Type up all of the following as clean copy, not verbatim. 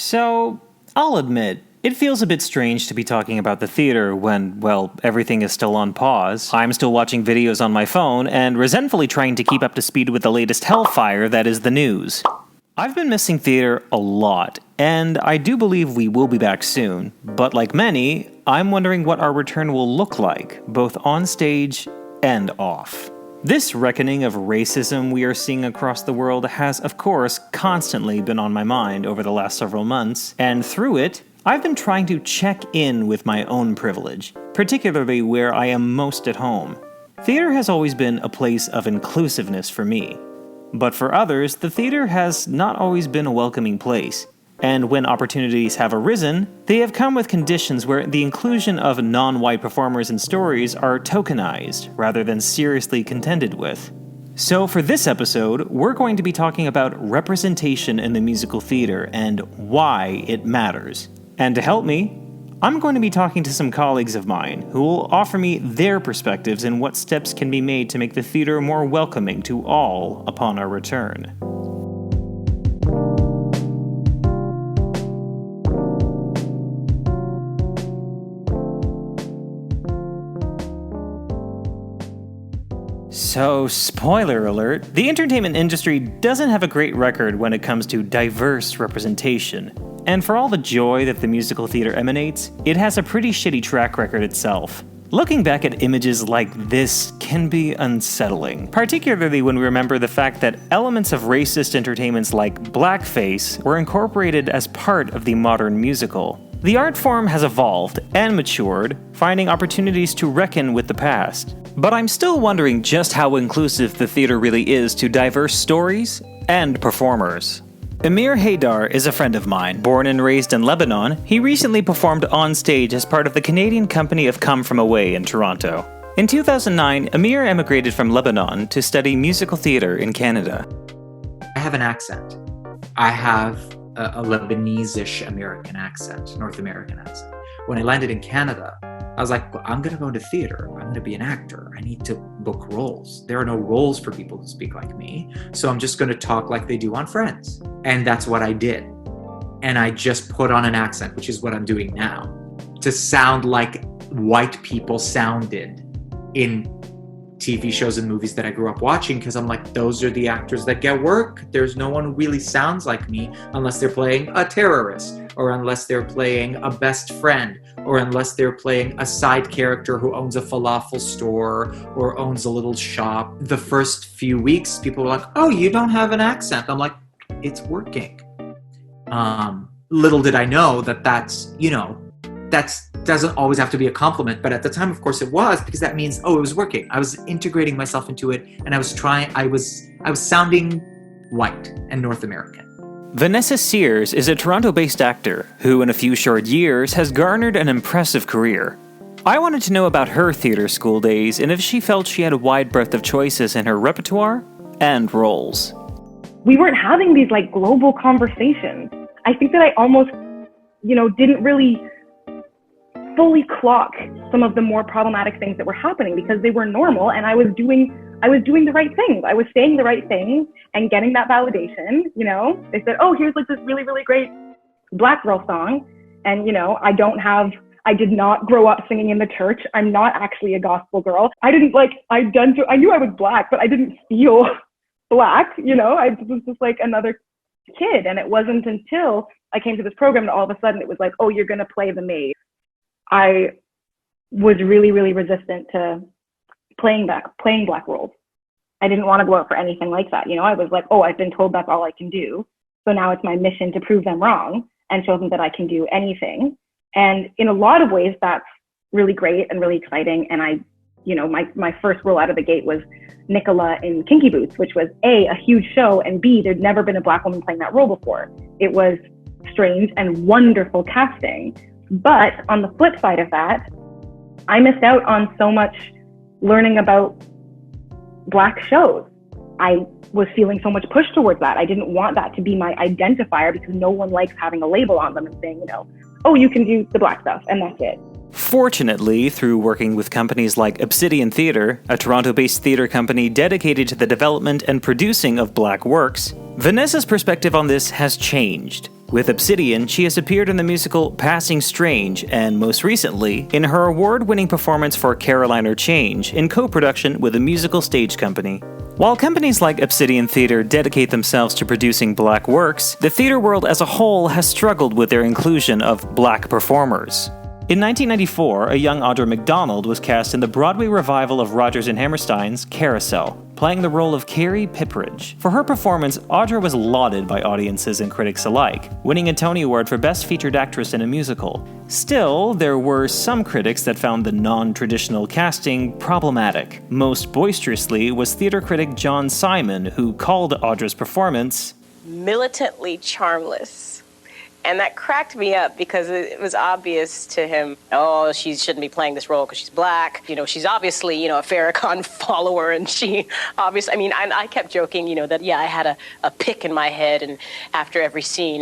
So, I'll admit, it feels a bit strange to be talking about the theater when, well, everything is still on pause. I'm still watching videos on my phone and resentfully trying to keep up to speed with the latest hellfire that is the news. I've been missing theater a lot, and I do believe we will be back soon, but like many, I'm wondering what our return will look like, both on stage and off. This reckoning of racism we are seeing across the world has, of course, constantly been on my mind over the last several months, and through it, I've been trying to check in with my own privilege, particularly where I am most at home. Theater has always been a place of inclusiveness for me. But for others, the theater has not always been a welcoming place. And when opportunities have arisen, they have come with conditions where the inclusion of non-white performers in stories are tokenized, rather than seriously contended with. So for this episode, we're going to be talking about representation in the musical theater and why it matters. And to help me, I'm going to be talking to some colleagues of mine who will offer me their perspectives and what steps can be made to make the theater more welcoming to all upon our return. So, spoiler alert, the entertainment industry doesn't have a great record when it comes to diverse representation. And for all the joy that the musical theater emanates, it has a pretty shitty track record itself. Looking back at images like this can be unsettling, particularly when we remember the fact that elements of racist entertainments like blackface were incorporated as part of the modern musical. The art form has evolved and matured, finding opportunities to reckon with the past. But I'm still wondering just how inclusive the theater really is to diverse stories and performers. Amir Haidar is a friend of mine. Born and raised in Lebanon, he recently performed on stage as part of the Canadian company of Come From Away in Toronto. In 2009, Amir emigrated from Lebanon to study musical theater in Canada. I have an accent. I have a Lebanese-ish American accent, North American accent. When I landed in Canada, I was like, well, I'm going to go into theater. I'm going to be an actor. I need to book roles. There are no roles for people who speak like me. So I'm just going to talk like they do on Friends. And that's what I did. And I just put on an accent, which is what I'm doing now, to sound like white people sounded in TV shows and movies that I grew up watching, because I'm like, those are the actors that get work. There's no one who really sounds like me unless they're playing a terrorist, or unless they're playing a best friend, or unless they're playing a side character who owns a falafel store or owns a little shop. The first few weeks, people were like, oh, you don't have an accent. I'm like, it's working. Little did I know that that's doesn't always have to be a compliment, but at the time, of course, it was, because that means, oh, it was working. I was integrating myself into it, and I was sounding white and North American. Vanessa Sears is a Toronto-based actor who, in a few short years, has garnered an impressive career. I wanted to know about her theater school days and if she felt she had a wide breadth of choices in her repertoire and roles. We weren't having these global conversations. I think that I almost, didn't really fully clock some of the more problematic things that were happening because they were normal, and I was doing the right things. I was saying the right things and getting that validation. They said, oh, here's this really, really great Black girl song. And, I did not grow up singing in the church. I'm not actually a gospel girl. I knew I was Black, but I didn't feel Black. I was just like another kid. And it wasn't until I came to this program that all of a sudden it was like, oh, you're going to play the maid. I was really, really resistant to playing Black roles. I didn't want to go out for anything like that. I was like, oh, I've been told that's all I can do. So now it's my mission to prove them wrong and show them that I can do anything. And in a lot of ways, that's really great and really exciting. And my first role out of the gate was Nicola in Kinky Boots, which was A, a huge show, and B, there'd never been a Black woman playing that role before. It was strange and wonderful casting. But on the flip side of that, I missed out on so much learning about Black shows. I was feeling so much push towards that. I didn't want that to be my identifier because no one likes having a label on them and saying, oh, you can do the Black stuff, and that's it. Fortunately, through working with companies like Obsidian Theatre, a Toronto-based theatre company dedicated to the development and producing of Black works, Vanessa's perspective on this has changed. With Obsidian, she has appeared in the musical Passing Strange, and most recently, in her award-winning performance for Caroline or Change, in co-production with a musical stage company. While companies like Obsidian Theatre dedicate themselves to producing black works, the theater world as a whole has struggled with their inclusion of black performers. In 1994, a young Audra McDonald was cast in the Broadway revival of Rodgers and Hammerstein's Carousel, playing the role of Carrie Pipperidge. For her performance, Audra was lauded by audiences and critics alike, winning a Tony Award for Best Featured Actress in a Musical. Still, there were some critics that found the non-traditional casting problematic. Most boisterously was theater critic John Simon, who called Audra's performance militantly charmless. And that cracked me up because it was obvious to him, oh, she shouldn't be playing this role because she's black. You know, she's obviously, a Farrakhan follower, and she obviously, I kept joking, that, I had a pick in my head, and after every scene,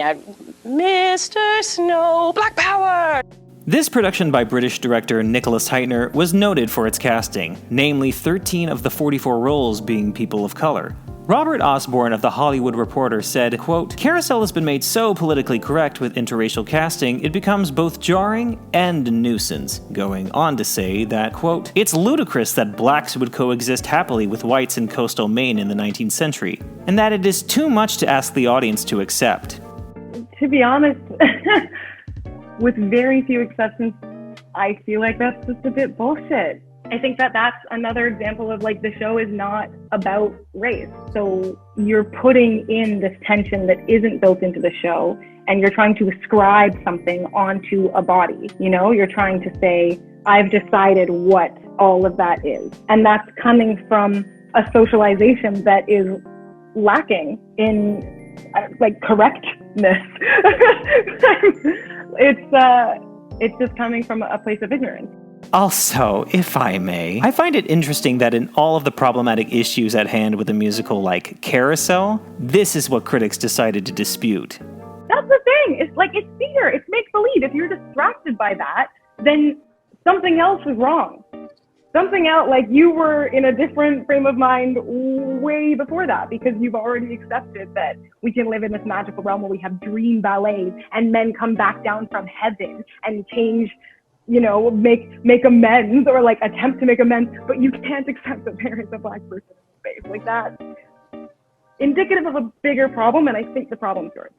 Mr. Snow, Black Power! This production by British director Nicholas Heitner was noted for its casting, namely 13 of the 44 roles being people of color. Robert Osborne of The Hollywood Reporter said, quote, "Carousel has been made so politically correct with interracial casting, it becomes both jarring and a nuisance," going on to say that, quote, "It's ludicrous that blacks would coexist happily with whites in coastal Maine in the 19th century, and that it is too much to ask the audience to accept." To be honest, with very few exceptions, I feel like that's just a bit bullshit. I think that that's another example of the show is not about race. So you're putting in this tension that isn't built into the show, and you're trying to ascribe something onto a body. You're trying to say, I've decided what all of that is. And that's coming from a socialization that is lacking in correctness. It's just coming from a place of ignorance. Also, if I may, I find it interesting that in all of the problematic issues at hand with a musical like Carousel, this is what critics decided to dispute. That's the thing. It's theater. It's make-believe. If you're distracted by that, then something else was wrong. Something else, you were in a different frame of mind way before that, because you've already accepted that we can live in this magical realm where we have dream ballets and men come back down from heaven and change, make amends or attempt to make amends, but you can't accept that there is a black person in space. That's indicative of a bigger problem, and I think the problem's yours.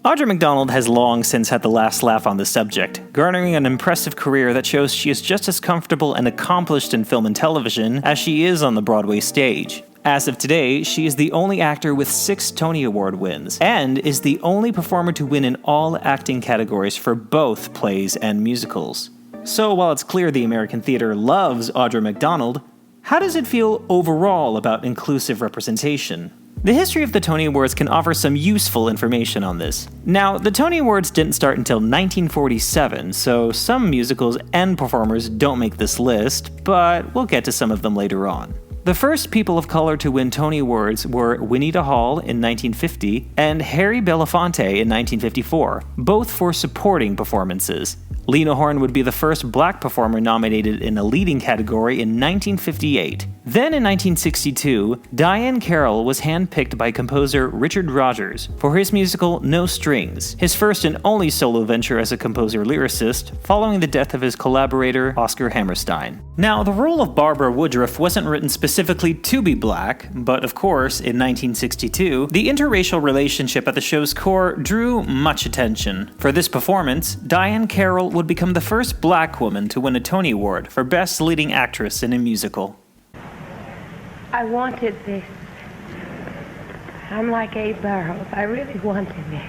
Audra McDonald has long since had the last laugh on the subject, garnering an impressive career that shows she is just as comfortable and accomplished in film and television as she is on the Broadway stage. As of today, she is the only actor with 6 Tony Award wins, and is the only performer to win in all acting categories for both plays and musicals. So while it's clear the American theater loves Audra McDonald, how does it feel overall about inclusive representation? The history of the Tony Awards can offer some useful information on this. Now, the Tony Awards didn't start until 1947, so some musicals and performers don't make this list, but we'll get to some of them later on. The first people of color to win Tony Awards were Juanita Hall in 1950 and Harry Belafonte in 1954, both for supporting performances. Lena Horne would be the first black performer nominated in a leading category in 1958. Then in 1962, Diahann Carroll was handpicked by composer Richard Rodgers for his musical No Strings, his first and only solo venture as a composer-lyricist, following the death of his collaborator Oscar Hammerstein. Now, the role of Barbara Woodruff wasn't written specifically to be black, but of course, in 1962, the interracial relationship at the show's core drew much attention. For this performance, Diahann Carroll would become the first black woman to win a Tony Award for Best Leading Actress in a Musical. I wanted this. I'm like Abe Burrows. I really wanted this.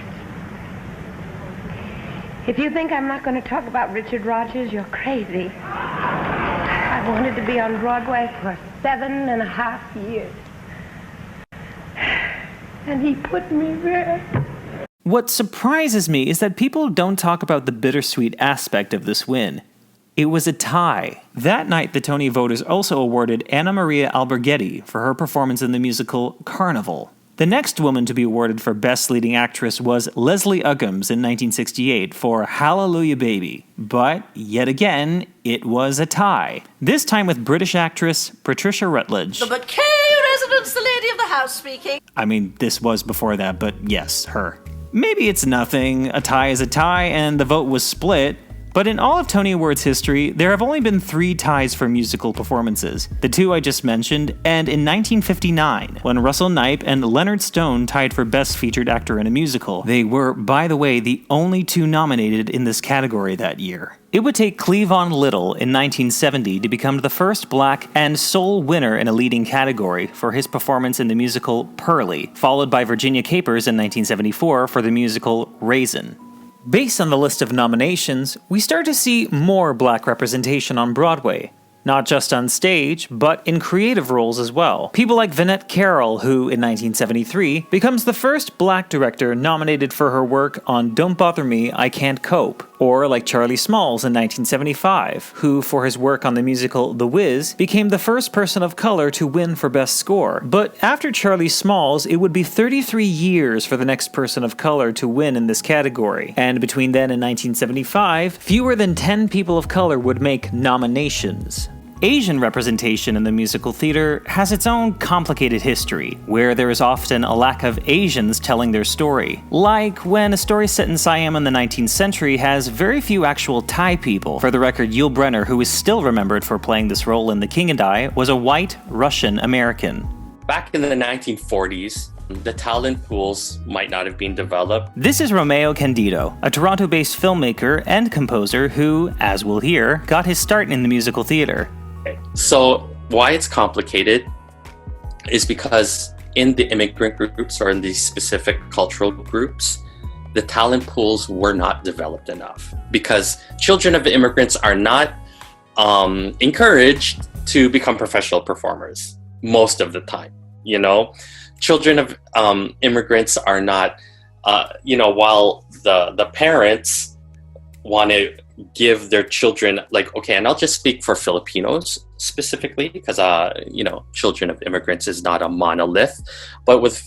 If you think I'm not going to talk about Richard Rodgers, you're crazy. I wanted to be on Broadway for 7.5 years. And he put me there. What surprises me is that people don't talk about the bittersweet aspect of this win. It was a tie. That night, the Tony voters also awarded Anna Maria Alberghetti for her performance in the musical Carnival. The next woman to be awarded for Best Leading Actress was Leslie Uggams in 1968 for Hallelujah Baby. But, yet again, it was a tie. This time with British actress Patricia Rutledge. The McKay residence, the lady of the house speaking. This was before that, but yes, her. Maybe it's nothing, a tie is a tie, and the vote was split. But in all of Tony Awards history, there have only been 3 ties for musical performances. The 2 I just mentioned, and in 1959, when Russell Knipe and Leonard Stone tied for Best Featured Actor in a Musical. They were, by the way, the only 2 nominated in this category that year. It would take Cleavon Little in 1970 to become the first black and sole winner in a leading category for his performance in the musical Pearly, followed by Virginia Capers in 1974 for the musical Raisin. Based on the list of nominations, we start to see more black representation on Broadway. Not just on stage, but in creative roles as well. People like Vinette Carroll, who, in 1973, becomes the first black director nominated for her work on Don't Bother Me, I Can't Cope. Or like Charlie Smalls in 1975, who, for his work on the musical The Wiz, became the first person of color to win for Best Score. But after Charlie Smalls, it would be 33 years for the next person of color to win in this category. And between then and 1975, fewer than 10 people of color would make nominations. Asian representation in the musical theater has its own complicated history, where there is often a lack of Asians telling their story. Like when a story set in Siam in the 19th century has very few actual Thai people. For the record, Yul Brynner, who is still remembered for playing this role in The King and I, was a white Russian American. Back in the 1940s, the talent pools might not have been developed. This is Romeo Candido, a Toronto-based filmmaker and composer who, as we'll hear, got his start in the musical theater. So why it's complicated is because in the immigrant groups or in these specific cultural groups, the talent pools were not developed enough because children of immigrants are not encouraged to become professional performers most of the time. You know, children of immigrants are not, while the parents want to give their children, like, okay, and I'll just speak for Filipinos specifically because children of immigrants is not a monolith, but with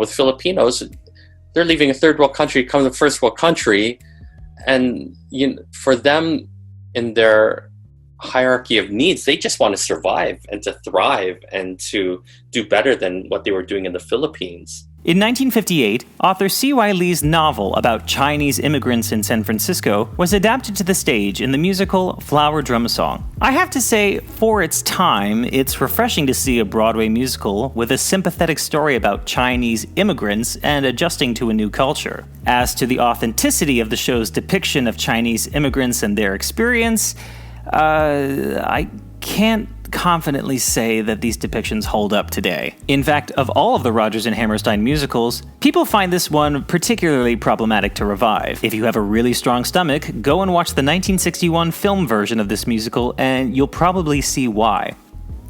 Filipinos, they're leaving a third world country, coming to a first world country, and for them in their hierarchy of needs, they just want to survive and to thrive and to do better than what they were doing in the Philippines. In 1958, author C.Y. Lee's novel about Chinese immigrants in San Francisco was adapted to the stage in the musical Flower Drum Song. I have to say, for its time, it's refreshing to see a Broadway musical with a sympathetic story about Chinese immigrants and adjusting to a new culture. As to the authenticity of the show's depiction of Chinese immigrants and their experience, I can't confidently say that these depictions hold up today. In fact, of all of the Rodgers and Hammerstein musicals, people find this one particularly problematic to revive. If you have a really strong stomach, go and watch the 1961 film version of this musical and you'll probably see why.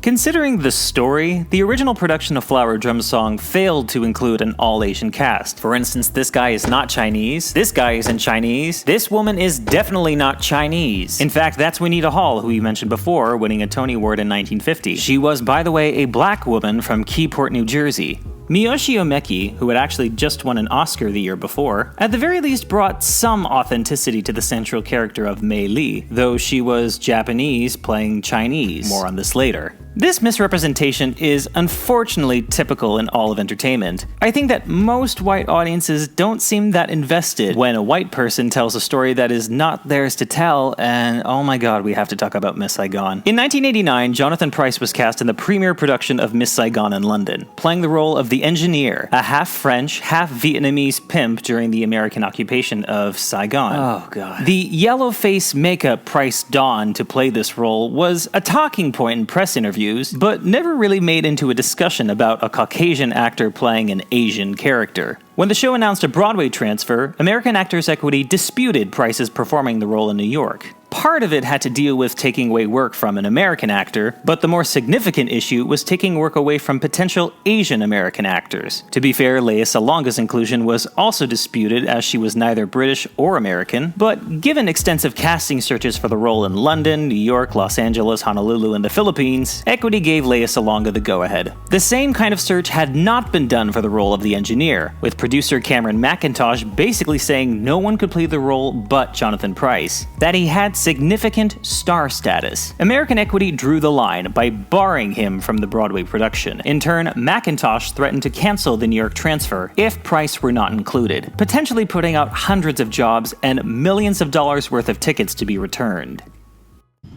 Considering the story, the original production of Flower Drum Song failed to include an all-Asian cast. For instance, this guy is not Chinese, this guy isn't Chinese, this woman is definitely not Chinese. In fact, that's Juanita Hall, who we mentioned before, winning a Tony Award in 1950. She was, by the way, a black woman from Keyport, New Jersey. Miyoshi Omeki, who had actually just won an Oscar the year before, at the very least brought some authenticity to the central character of Mei Li, though she was Japanese playing Chinese. More on this later. This misrepresentation is unfortunately typical in all of entertainment. I think that most white audiences don't seem that invested when a white person tells a story that is not theirs to tell, and oh my god, we have to talk about Miss Saigon. In 1989, Jonathan Pryce was cast in the premiere production of Miss Saigon in London, playing the role of the engineer, a half-French, half-Vietnamese pimp during the American occupation of Saigon. Oh god. The yellow face makeup Pryce donned to play this role was a talking point in press interviews, but never really made into a discussion about a Caucasian actor playing an Asian character. When the show announced a Broadway transfer, American Actors Equity disputed Pryce's performing the role in New York. Part of it had to deal with taking away work from an American actor, but the more significant issue was taking work away from potential Asian American actors. To be fair, Lea Salonga's inclusion was also disputed as she was neither British or American, but given extensive casting searches for the role in London, New York, Los Angeles, Honolulu, and the Philippines, Equity gave Lea Salonga the go-ahead. The same kind of search had not been done for the role of the engineer, with producer Cameron McIntosh basically saying no one could play the role but Jonathan Pryce. That he had significant star status. American Equity drew the line by barring him from the Broadway production. In turn, Macintosh threatened to cancel the New York transfer if Price were not included, potentially putting out hundreds of jobs and millions of dollars worth of tickets to be returned.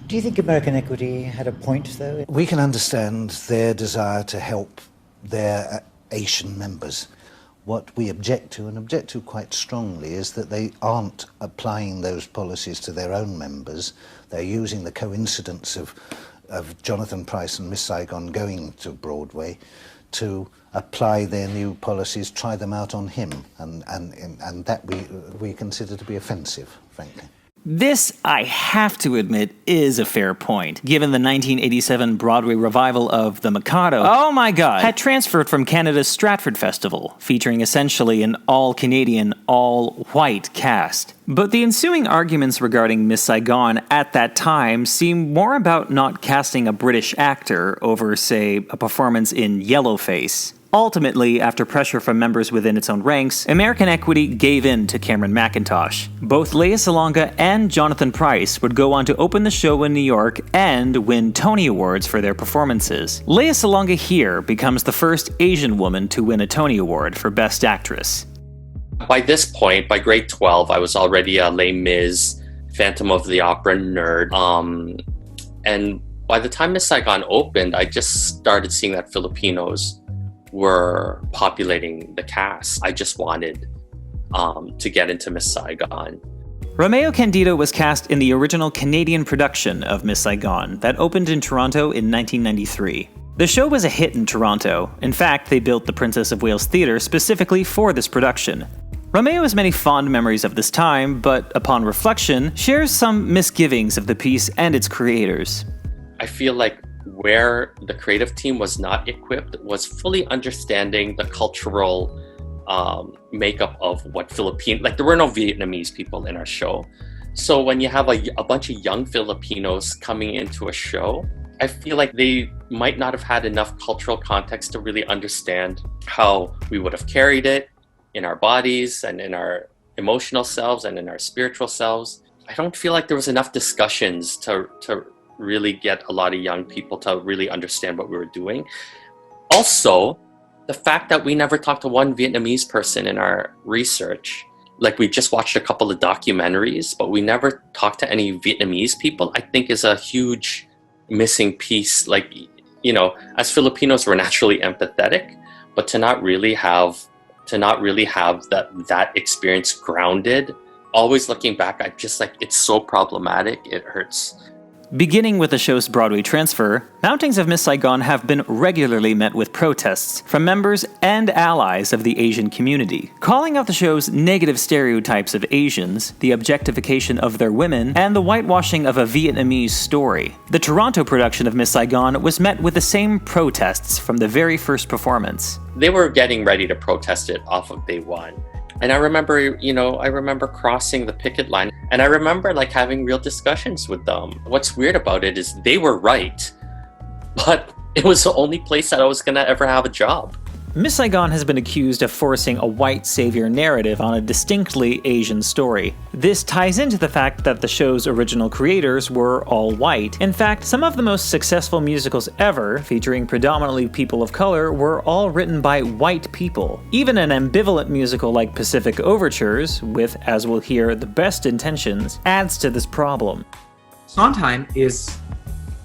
Do you think American Equity had a point, though? We can understand their desire to help their Asian members. What we object to, and object to quite strongly, is that they aren't applying those policies to their own members. They're using the coincidence of Jonathan Pryce and Miss Saigon going to Broadway to apply their new policies, try them out on him, and that we consider to be offensive, frankly. This, I have to admit, is a fair point, given the 1987 Broadway revival of The Mikado, oh my god, had transferred from Canada's Stratford Festival, featuring essentially an all-Canadian, all-white cast. But the ensuing arguments regarding Miss Saigon at that time seem more about not casting a British actor over, say, a performance in Yellowface. Ultimately, after pressure from members within its own ranks, American Equity gave in to Cameron Mackintosh. Both Lea Salonga and Jonathan Pryce would go on to open the show in New York and win Tony Awards for their performances. Lea Salonga here becomes the first Asian woman to win a Tony Award for Best Actress. By this point, by grade 12, I was already a Les Mis, Phantom of the Opera nerd. And by the time Miss Saigon opened, I just started seeing that Filipinos were populating the cast. I just wanted to get into Miss Saigon. Romeo Candido was cast in the original Canadian production of Miss Saigon that opened in Toronto in 1993. The show was a hit in Toronto. In fact, they built the Princess of Wales Theatre specifically for this production. Romeo has many fond memories of this time, but upon reflection, shares some misgivings of the piece and its creators. I feel like where the creative team was not equipped was fully understanding the cultural makeup of what Filipino, like there were no Vietnamese people in our show. So when you have a bunch of young Filipinos coming into a show, I feel like they might not have had enough cultural context to really understand how we would have carried it in our bodies and in our emotional selves and in our spiritual selves. I don't feel like there was enough discussions to really get a lot of young people to really understand what we were doing. Also, the fact that we never talked to one Vietnamese person in our research, like we just watched a couple of documentaries, but we never talked to any Vietnamese people, I think is a huge missing piece. Like, you know, as Filipinos, we're naturally empathetic, but to not really have that experience grounded, always looking back, I just like, it's so problematic, it hurts. Beginning with the show's Broadway transfer, mountings of Miss Saigon have been regularly met with protests from members and allies of the Asian community, calling out the show's negative stereotypes of Asians, the objectification of their women, and the whitewashing of a Vietnamese story. The Toronto production of Miss Saigon was met with the same protests from the very first performance. They were getting ready to protest it off of day one. And I remember crossing the picket line, and I remember like having real discussions with them. What's weird about it is they were right, but it was the only place that I was gonna ever have a job. Miss Saigon has been accused of forcing a white savior narrative on a distinctly Asian story. This ties into the fact that the show's original creators were all white. In fact, some of the most successful musicals ever, featuring predominantly people of color, were all written by white people. Even an ambivalent musical like Pacific Overtures, with, as we'll hear, the best intentions, adds to this problem. Sondheim is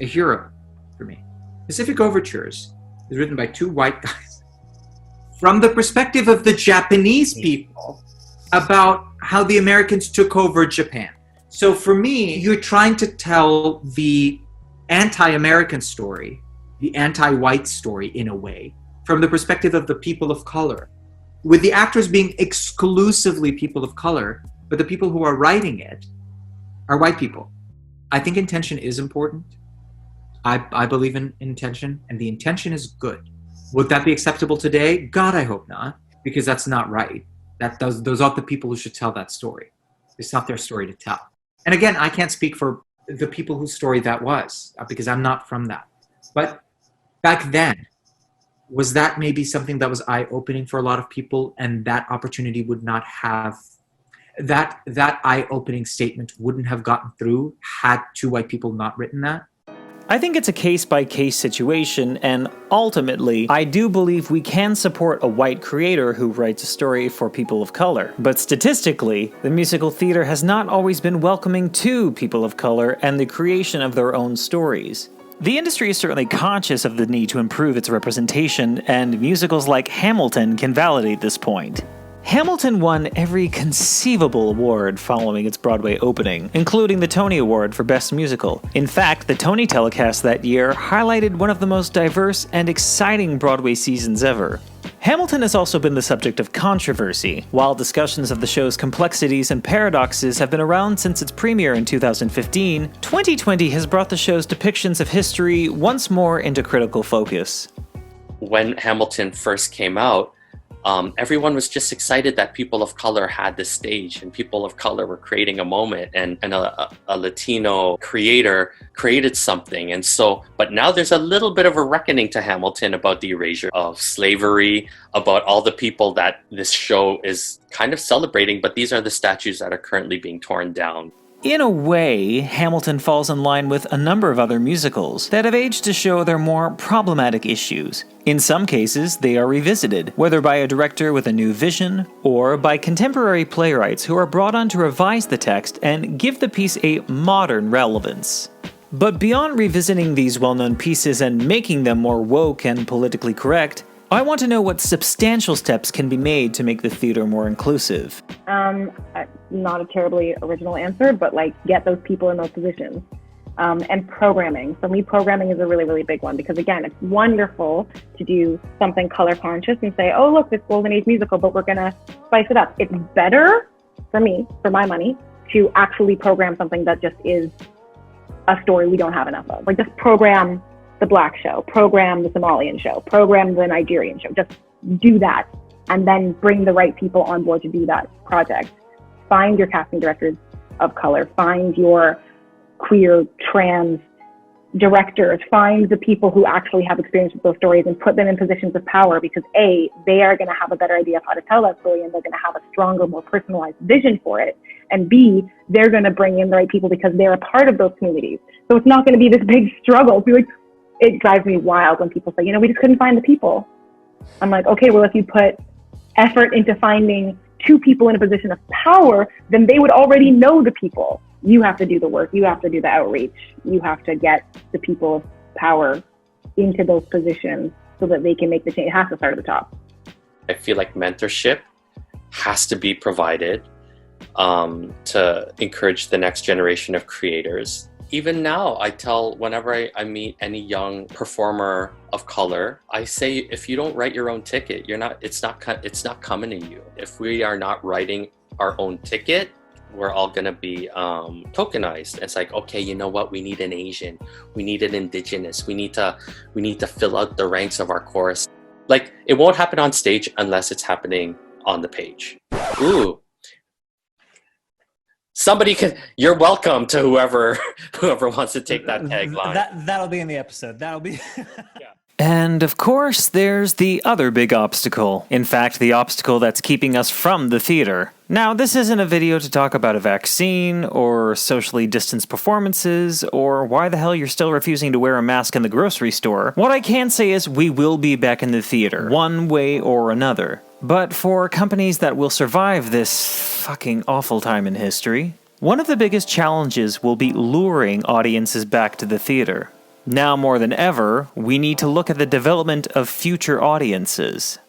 a hero for me. Pacific Overtures is written by two white guys from the perspective of the Japanese people about how the Americans took over Japan. So for me, you're trying to tell the anti-American story, the anti-white story in a way, from the perspective of the people of color, with the actors being exclusively people of color, but the people who are writing it are white people. I think intention is important. I believe in intention, and the intention is good. Would that be acceptable today? God, I hope not, because that's not right. Those aren't the people who should tell that story. It's not their story to tell. And again, I can't speak for the people whose story that was, because I'm not from that. But back then, was that maybe something that was eye-opening for a lot of people, and that opportunity would not have that eye-opening statement wouldn't have gotten through had two white people not written that. I think it's a case-by-case situation, and ultimately, I do believe we can support a white creator who writes a story for people of color. But statistically, the musical theater has not always been welcoming to people of color and the creation of their own stories. The industry is certainly conscious of the need to improve its representation, and musicals like Hamilton can validate this point. Hamilton won every conceivable award following its Broadway opening, including the Tony Award for Best Musical. In fact, the Tony telecast that year highlighted one of the most diverse and exciting Broadway seasons ever. Hamilton has also been the subject of controversy. While discussions of the show's complexities and paradoxes have been around since its premiere in 2015, 2020 has brought the show's depictions of history once more into critical focus. When Hamilton first came out, everyone was just excited that people of color had the stage and people of color were creating a moment, and a Latino creator created something. And so, but now there's a little bit of a reckoning to Hamilton about the erasure of slavery, about all the people that this show is kind of celebrating, but these are the statues that are currently being torn down. In a way, Hamilton falls in line with a number of other musicals that have aged to show their more problematic issues. In some cases, they are revisited, whether by a director with a new vision, or by contemporary playwrights who are brought on to revise the text and give the piece a modern relevance. But beyond revisiting these well-known pieces and making them more woke and politically correct, I want to know what substantial steps can be made to make the theater more inclusive. Not a terribly original answer, but like get those people in those positions. And programming. For me, programming is a really, really big one because again, it's wonderful to do something color conscious and say, oh, look, this Golden Age musical, but we're gonna spice it up. It's better for me, for my money, to actually program something that just is a story we don't have enough of. Like just program the Black show, program the Somalian show, program the Nigerian show. Just do that and then bring the right people on board to do that project. Find your casting directors of color, find your queer, trans directors, find the people who actually have experience with those stories and put them in positions of power because A, they are going to have a better idea of how to tell that story and they're going to have a stronger, more personalized vision for it. And B, they're going to bring in the right people because they're a part of those communities. So it's not going to be this big struggle. It's like, it drives me wild when people say, we just couldn't find the people. I'm like, okay, well, if you put effort into finding two people in a position of power, then they would already know the people. You have to do the work. You have to do the outreach. You have to get the people of power into those positions so that they can make the change. It has to start at the top. I feel like mentorship has to be provided to encourage the next generation of creators. Even now, I tell whenever I meet any young performer of color, I say, if you don't write your own ticket, it's not coming to you. If we are not writing our own ticket, we're all gonna be tokenized. It's like, okay, you know what? We need an Asian, we need an Indigenous, we need to fill out the ranks of our chorus. Like, it won't happen on stage unless it's happening on the page. Ooh. Somebody you're welcome to whoever wants to take that tagline. That'll be in the episode. That'll be. Yeah. And of course, there's the other big obstacle. In fact, the obstacle that's keeping us from the theater. Now, this isn't a video to talk about a vaccine, or socially distanced performances, or why the hell you're still refusing to wear a mask in the grocery store. What I can say is we will be back in the theater, one way or another. But for companies that will survive this fucking awful time in history, one of the biggest challenges will be luring audiences back to the theater. Now more than ever, we need to look at the development of future audiences.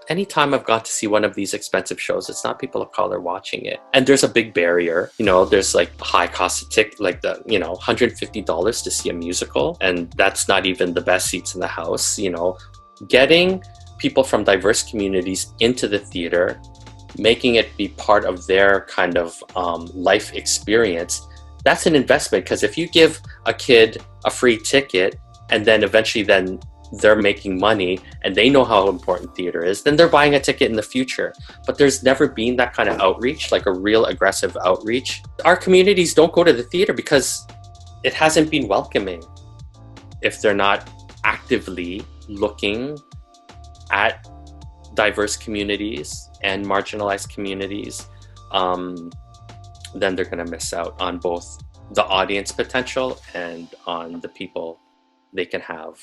Anytime I've got to see one of these expensive shows, it's not people of color watching it. And there's a big barrier. There's like high cost of ticket, like the, $150 to see a musical. And that's not even the best seats in the house. Getting people from diverse communities into the theater, making it be part of their kind of life experience, that's an investment. Because if you give a kid a free ticket and then eventually they're making money and they know how important theater is, then they're buying a ticket in the future. But there's never been that kind of outreach, like a real aggressive outreach. Our communities don't go to the theater because it hasn't been welcoming. If they're not actively looking at diverse communities and marginalized communities then they're going to miss out on both the audience potential and on the people they can have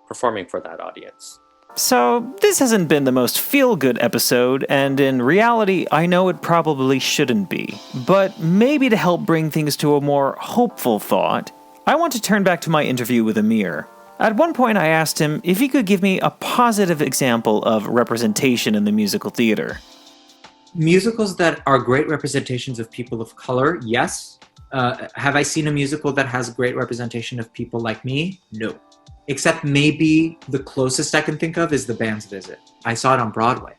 performing for that audience. So, this hasn't been the most feel-good episode, and in reality, I know it probably shouldn't be. But maybe to help bring things to a more hopeful thought, I want to turn back to my interview with Amir. At one point I asked him if he could give me a positive example of representation in the musical theater. Musicals that are great representations of people of color, yes. Have I seen a musical that has great representation of people like me? No. Except maybe the closest I can think of is The Band's Visit. I saw it on Broadway,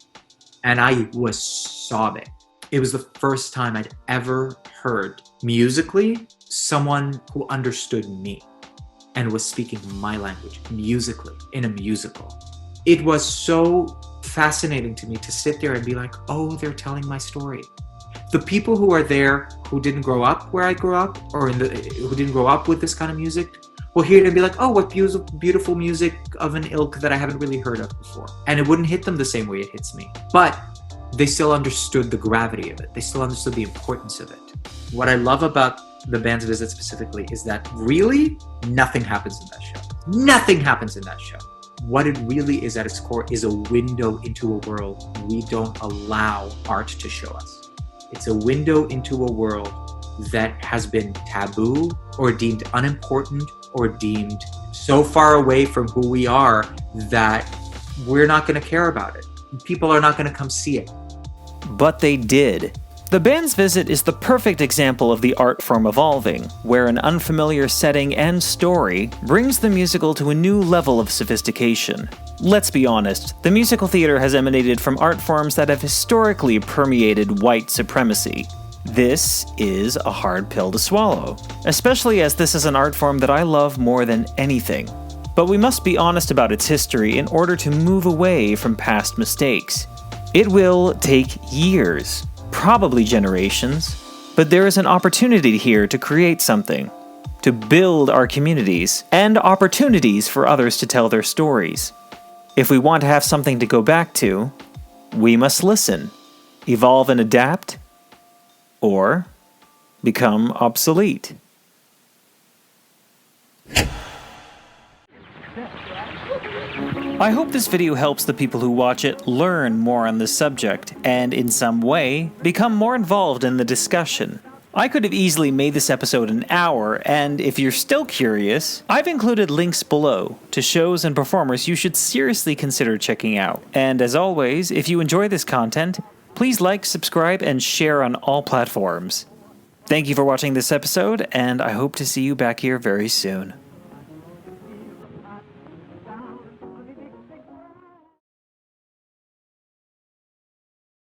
and I was sobbing. It was the first time I'd ever heard musically someone who understood me and was speaking my language musically in a musical. It was so fascinating to me to sit there and be like, oh, they're telling my story. The people who are there who didn't grow up where I grew up, or who didn't grow up with this kind of music, will hear it and be like, oh, what beautiful music of an ilk that I haven't really heard of before. And it wouldn't hit them the same way it hits me. But they still understood the gravity of it. They still understood the importance of it. What I love about The Band's Visit specifically is that really nothing happens in that show. Nothing happens in that show. What it really is at its core is a window into a world we don't allow art to show us. It's a window into a world that has been taboo or deemed unimportant or deemed so far away from who we are that we're not going to care about it. People are not going to come see it. But they did. The Band's Visit is the perfect example of the art form evolving, where an unfamiliar setting and story brings the musical to a new level of sophistication. Let's be honest, the musical theater has emanated from art forms that have historically permeated white supremacy. This is a hard pill to swallow, especially as this is an art form that I love more than anything. But we must be honest about its history in order to move away from past mistakes. It will take years, probably generations, but there is an opportunity here to create something, to build our communities, and opportunities for others to tell their stories. If we want to have something to go back to, we must listen, evolve and adapt, or become obsolete. I hope this video helps the people who watch it learn more on this subject, and in some way, become more involved in the discussion. I could have easily made this episode an hour, and if you're still curious, I've included links below to shows and performers you should seriously consider checking out. And as always, if you enjoy this content, please like, subscribe, and share on all platforms. Thank you for watching this episode, and I hope to see you back here very soon.